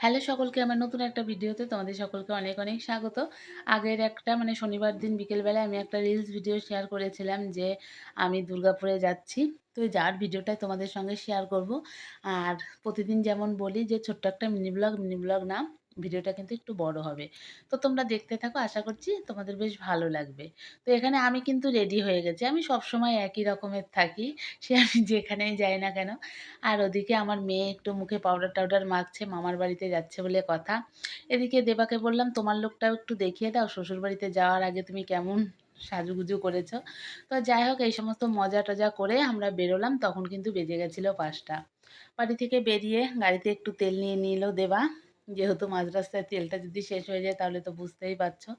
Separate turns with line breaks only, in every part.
Hello সকলকে আমার নতুন একটা ভিডিওতে তোমাদের সকলকে অনেক অনেক স্বাগত। আগের একটা শনিবার দিন বিকেলবেলায় আমি একটা রিলস ভিডিও শেয়ার করেছিলাম যে আমি দুর্গাপুরে যাচ্ছি। তো যার ভিডিওটাই তোমাদের সঙ্গে শেয়ার করব। আর প্রতিদিন যেমন বলি যে ছোট্ট একটা মিনি ব্লগ না, ভিডিওটা কিন্তু একটু বড় হবে। তো তোমরা দেখতে থাকো, আশা করছি তোমাদের বেশ ভালো লাগবে। তো এখানে আমি কিন্তু রেডি হয়ে গেছি। আমি সবসময় একই রকমের থাকি, সে আমি যেখানেই যাই না কেন। আর ওদিকে আমার মেয়ে একটু মুখে পাউডার-টাউডার মাখছে, মামার বাড়িতে যাচ্ছে বলে কথা। এদিকে দেবাকে বললাম, তোমার লোকটাও একটু দেখিয়ে দাও, শ্বশুরবাড়িতে যাওয়ার আগে তুমি কেমন সাজুগুজু করেছো। তো যাই হোক, এই সমস্ত মজা-টজা করে আমরা বেরোলাম, তখন কিন্তু বেজে গেছিল ৫টা। বাড়ি থেকে বেরিয়ে গাড়িতে একটু তেল নিয়ে নিল দেবা, যেহেতু মাঝ রাস্তায় তেলটা যদি শেষ হয়ে যায় তাহলে তো বুঝতেই পারছো।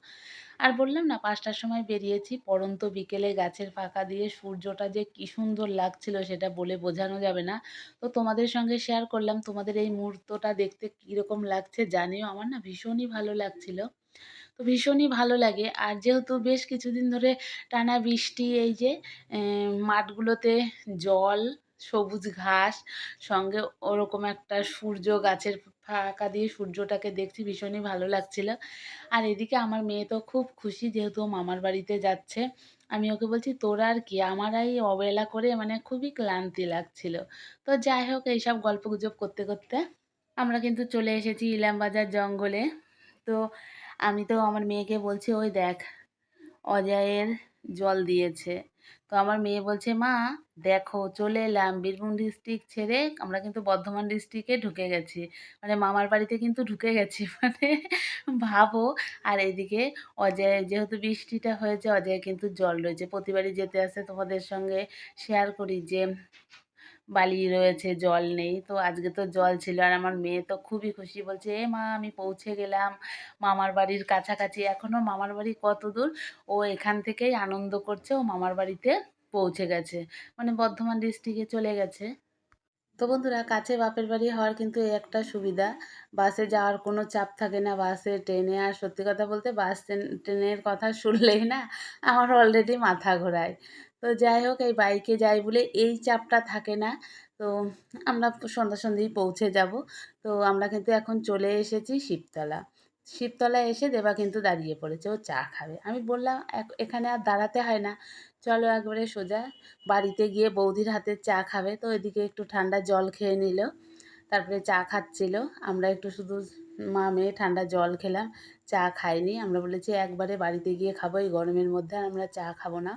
আর বললাম না, ৫টার সময় বেরিয়েছি, পড়ন্ত বিকেলে গাছের ফাঁকা দিয়ে সূর্যটা যে কী সুন্দর লাগছিল সেটা বলে বোঝানো যাবে না। তো তোমাদের সঙ্গে শেয়ার করলাম, তোমাদের এই মুহূর্তটা দেখতে কীরকম লাগছে জানিও। আমার না ভীষণই ভালো লাগছিল। তো ভীষণই ভালো লাগে। আর যেহেতু বেশ কিছুদিন ধরে টানা বৃষ্টি, এই যে মাঠগুলোতে জল, সবুজ ঘাস, সঙ্গে ওরকম একটা সূর্য, গাছের ফাঁকা দিয়ে সূর্যটাকে দেখছি, ভীষণই ভালো লাগছিল। আর এদিকে আমার মেয়ে তো খুব খুশি, যেহেতু ও মামার বাড়িতে যাচ্ছে। আমি ওকে বলছি, তোর আর কি, আমার এই অবেলা করে খুবই ক্লান্তি লাগছিল। তো যাই হোক, এইসব গল্পগুজব করতে করতে আমরা কিন্তু চলে এসেছি ইলামবাজার জঙ্গলে। তো আমি তো আমার মেয়েকে বলছি, ওই দেখ অজয়ের জল দিয়েছে। তো আমার মেয়ে বলছে, মা দেখো চলে এলাম, বীরভূম ডিস্ট্রিক্ট ছেড়ে আমরা কিন্তু বর্ধমান ডিস্ট্রিক্টে ঢুকে গেছি, মামার বাড়িতে কিন্তু ঢুকে গেছি ভাবো। আর এদিকে অজয়, যেহেতু বৃষ্টিটা হয়েছে, অজয় কিন্তু জল রয়েছে, প্রতিবারই যেতে আসে তোমাদের সঙ্গে শেয়ার করি যে বালি রয়েছে, জল নেই। তো আজকে তো জল ছিল, আর আমার মেয়ে তো খুবই খুশি, বলছে, এ মা আমি পৌঁছে গেলাম মামার বাড়ির কাছাকাছি। এখনও মামার বাড়ি কত দূর, ও এখান থেকেই আনন্দ করছে, ও মামার বাড়িতে পৌঁছে গেছে, বর্ধমান ডিস্ট্রিক্টে চলে গেছে। তো বন্ধুরা, কাছে বাপের বাড়ি হওয়ার কিন্তু এই একটা সুবিধা, বাসে যাওয়ার কোনো চাপ থাকে না, বাসে ট্রেনে। আর সত্যি কথা বলতে, বাস ট্রেনের কথা শুনলেই না আমার অলরেডি মাথা ঘোরায়। তো যাই হোক, এই বাইকে যাই বলে এই চাপটা থাকে না। তো আমরা সন্ধ্যা সন্ধ্যেই পৌঁছে যাব। তো আমরা কিন্তু এখন চলে এসেছি শিবতলা। শিবতলায় এসে দেবা কিন্তু দাঁড়িয়ে পড়েছে, ও চা খাবে। আমি বললাম, এখানে আর দাঁড়াতে হয় না, চলো একবারে সোজা বাড়িতে গিয়ে বৌদির হাতের চা খাবে। তো এদিকে একটু ঠান্ডা জল খেয়ে নিল, তারপরে চা খাচ্ছিল। আমরা একটু শুধু মা মেয়ে ঠান্ডা জল খেলাম, চা খাইনি। আমরা বলেছি একবারে বাড়িতে গিয়ে খাবো, এই গরমের মধ্যে আর আমরা চা খাবো না।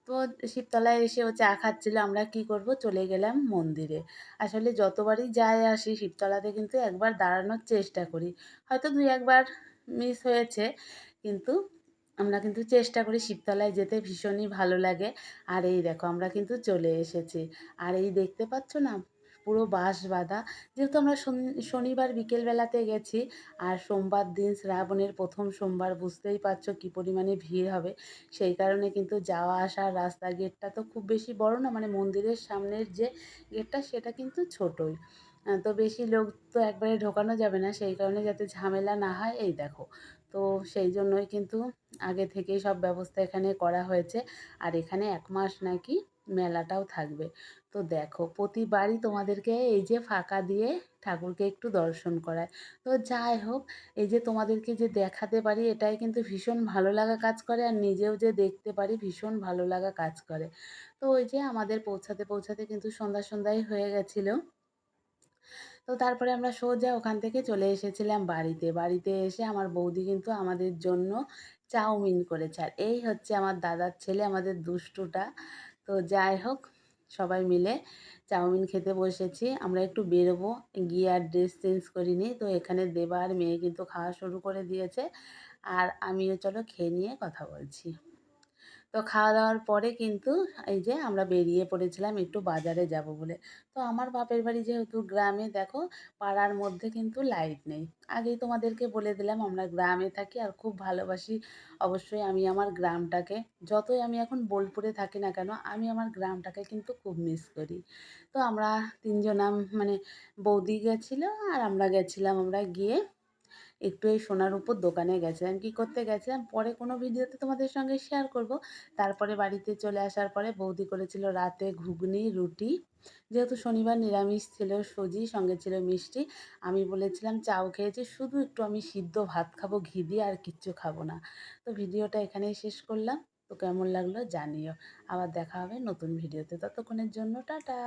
তো শিবতলায় এসে ও চা খাচ্ছিল, আমরা কি করব, চলে গেলাম মন্দিরে। আসলে যতবারই যাই আসি শিবতলাতে কিন্তু একবার দাঁড়ানোর চেষ্টা করি, হয়তো দুই একবার মিস হয়েছে, কিন্তু আমরা কিন্তু চেষ্টা করি শিবতলায় যেতে, ভীষণই ভালো লাগে। আর এই দেখো, আমরা কিন্তু চলে এসেছি। আর এই দেখতে পাচ্ছ না, পুরো বাঁশ বাঁধা। যেহেতু আমরা শনিবার বিকেলবেলাতে গেছি, আর সোমবার দিন শ্রাবণের প্রথম সোমবার, বুঝতেই পারছো কী পরিমাণে ভিড় হবে। সেই কারণে কিন্তু যাওয়া আসার রাস্তা, গেটটা তো খুব বেশি বড় না, মন্দিরের সামনের যে গেটটা সেটা কিন্তু ছোটই। তো বেশি লোক তো একবারে ঢোকানো যাবে না, সেই কারণে যাতে ঝামেলা না হয়, এই দেখো। তো সেই জন্যই কিন্তু আগে থেকেই সব ব্যবস্থা এখানে করা হয়েছে। আর এখানে ১ মাস নাকি মেলাটাও থাকবে। তো দেখো, প্রতিবারই তোমাদেরকে এই যে ফাঁকা দিয়ে ঠাকুরকে একটু দর্শন করায়। তো যাই হোক, এই যে তোমাদেরকে যে দেখাতে পারি, এটাই কিন্তু ভীষণ ভালো লাগা কাজ করে, আর নিজেও যে দেখতে পারি ভীষণ ভালো লাগা কাজ করে। তো ওই যে আমাদের পৌঁছাতে পৌঁছাতে কিন্তু সন্ধ্যাই হয়ে গেছিলো। তো তারপরে আমরা সোজা ওখান থেকে চলে এসেছিলাম বাড়িতে। বাড়িতে এসে আমার বৌদি কিন্তু আমাদের জন্য চাউমিন করেছে। আর এই হচ্ছে আমার দাদার ছেলে, আমাদের দুষ্টুটা। তো যাই হোক, সবাই মিলে চাউমিন খেতে বসেছি। আমরা একটু বেরোবো, গিয়ে আর ড্রেস চেঞ্জ করিনি। তো এখানে দেবা আর মেয়ে কিন্তু খাওয়া শুরু করে দিয়েছে। আর আমিও চলো খেয়ে নিয়ে কথা বলছি। তো খাওয়া-দাওয়ার পরে কিন্তু এই যে আমরা বেরিয়ে পড়েছিলাম একটু বাজারে যাব বলে। তো আমার বাপের বাড়ি যেহেতু গ্রামে, দেখো পাড়ার মধ্যে কিন্তু লাইট নেই। আগেই তোমাদেরকে বলে দিলাম আমরা গ্রামে থাকি আর খুব ভালোবাসি। অবশ্যই আমি আমার গ্রামটাকে, যতই আমি এখন বোলপুরে থাকি না কেন, আমি আমার গ্রামটাকে কিন্তু খুব মিস করি। তো আমরা ৩ জনা, বৌদি গেছিলো আর আমরা গেছিলাম। আমরা গিয়ে একটু এই সোনার উপর দোকানে গেছিলাম। কী করতে গেছিলাম পরে কোনো ভিডিওতে তোমাদের সঙ্গে শেয়ার করব। তারপরে বাড়িতে চলে আসার পরে বৌদি করেছিল রাতে ঘুগনি, রুটি। যেহেতু শনিবার নিরামিষ ছিল, সুজি, সঙ্গে ছিল মিষ্টি। আমি বলেছিলাম চাও খেয়েছি, শুধু একটু আমি সিদ্ধ ভাত খাবো ঘি দিয়ে, আর কিচ্ছু খাবো না। তো ভিডিওটা এখানেই শেষ করলাম। তো কেমন লাগলো জানিও। আবার দেখা হবে নতুন ভিডিওতে। ততক্ষণের জন্য টাটা।